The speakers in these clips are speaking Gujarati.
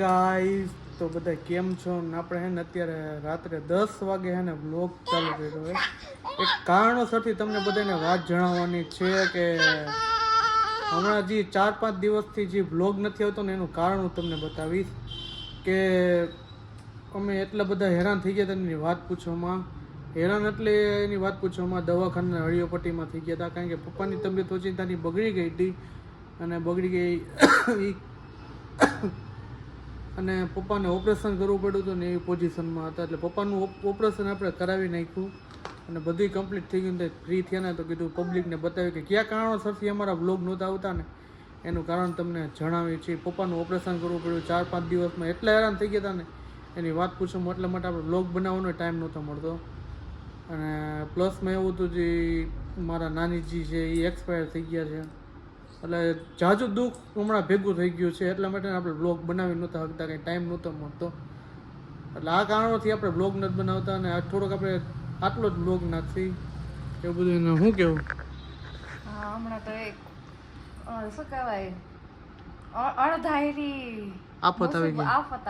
ગાઈસ તો બધા કેમ છો ને આપણે હે ને અત્યારે રાત્રે 10 વાગે હે ને વ્લોગ ચાલુ કર્યો છે. એક કારણોસરથી તમને બધાને વાત જણાવવાની છે કે હમણાં જે 4-5 દિવસથી જે વ્લોગ નથી આવતો ને એનું કારણ હું તમને બતાવીશ કે અમે એટલા બધા હેરાન થઈ ગયા હતા એની વાત પૂછવામાં. હેરાન એટલે એની વાત પૂછવામાં દવાખાના હળિયોપટ્ટીમાં થઈ ગયા હતા કારણ કે પપ્પાની તબિયત ઓચિંતાની બગડી ગઈ હતી અને બગડી ગઈ અને પપ્પાને ઓપરેશન કરવું પડ્યું હતું ને એવી પોઝિશનમાં હતા એટલે પપ્પાનું ઓપરેશન આપણે કરાવી નાખ્યું અને બધું કમ્પ્લીટ થઈ ગયું. ફ્રી થયા ને તો કીધું પબ્લિકને બતાવ્યું કે કયા કારણોસરથી અમારા વ્લોગ નહોતા આવતા ને એનું કારણ તમને જણાવ્યું છે. પપ્પાનું ઓપરેશન કરવું પડ્યું 4-5 દિવસમાં એટલા હેરાન થઈ ગયા હતા ને એની વાત પૂછવામાં એટલા માટે આપણે વ્લોગ બનાવવાનો ટાઈમ નહોતો મળતો. અને પ્લસમાં એવું હતું જે મારા નાનીજી છે એ એક્સપાયર થઈ ગયા છે એટલે જાજુ દુઃખ હમણાં ભેગું થઈ ગયું છે એટલા માટે આપણે બ્લોગ બનાવી નહોતા શકતા, કંઈ ટાઈમ નહોતો મળતો. એટલે આ કારણોથી આપણે બ્લોગ નથી બનાવતા અને આ થોડોક આપણે આટલો જ બ્લોગ નાખી એવું બધું. એને શું કહેવું હમણાં તો એક શું કહેવાય અણધારી આફત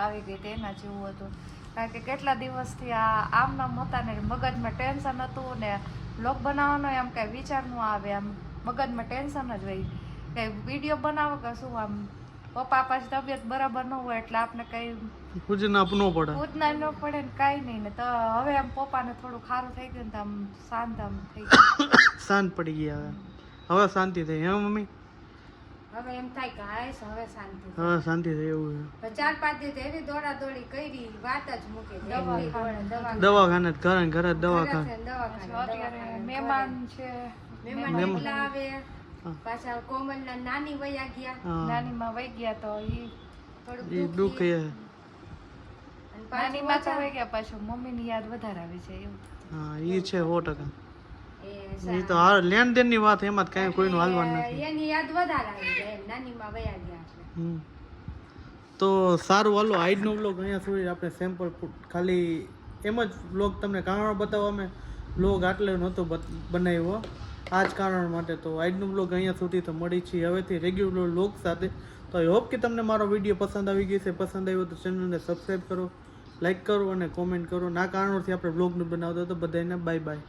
આવી ગઈ તેના જેવું હતું. કારણ કે કેટલા દિવસથી આમ નામ હતા ને મગજમાં ટેન્શન હતું ને બ્લોગ બનાવવાનો એમ કાંઈ વિચાર ન આવે, આમ મગજમાં ટેન્શન જ હોય કે વિડીયો બનાવો કે શું. આમ પપ્પા પાછી તબિયત બરાબર ન હોય એટલે આપણે કંઈ પૂજના ન પડે ને કાંઈ નહીં ને. તો હવે આમ પપ્પાને થોડું સારું થઈ ગયું ને તો આમ શાંત થઈ ગયું, શાંત પડી ગયા. હવે શાંતિ થઈ હે મમ્મી? હવે એમ થાય કે હાય હવે શાંતિ હવે શાંતિ થઈ એવું છે. 4-5 દિવસ એવી દોડાદોડી કરી વાત જ મૂકી દવાખાને ઘરે દવાખાને મહેમાન છે મહેમાન આવે પાછા કોમલના નાની વયા ગયા, નાનીમાં વહી ગયા તો ઈ થોડું દુઃખ છે. નાનીમાં તો વહી ગયા પાછું મમ્મીની યાદ વધારે આવે છે એવું. હા ઈ છે 100%. ઈ તો આ લેન દેન ની વાત એમાં કાંઈ કોઈનું હાલવાનું નથી. એની યાદ વધારે આવી જાય નાનીમાં વયા ગયા એટલે. તો સારું હાલો આજનો વ્લોગ અહીંયા સુધી આપણે સેમ્પલ ખાલી એમ જ વ્લોગ તમને કારણ બતાવવા અમે વ્લોગ આટલે નહોતો બનાવ્યો આ જ કારણ માટે. તો આજનો વ્લોગ અહીંયા સુધી તો મળી છીએ હવેથી રેગ્યુલર વ્લોગ સાથે. તો આઈ હોપ કે તમને મારો વિડીયો પસંદ આવી ગઈ છે. પસંદ આવ્યો તો ચેનલને સબસ્ક્રાઈબ કરો, લાઈક કરો અને કોમેન્ટ કરો. ના કારણોથી આપણે વ્લોગ ન બનાવતા તો બધાને બાય બાય.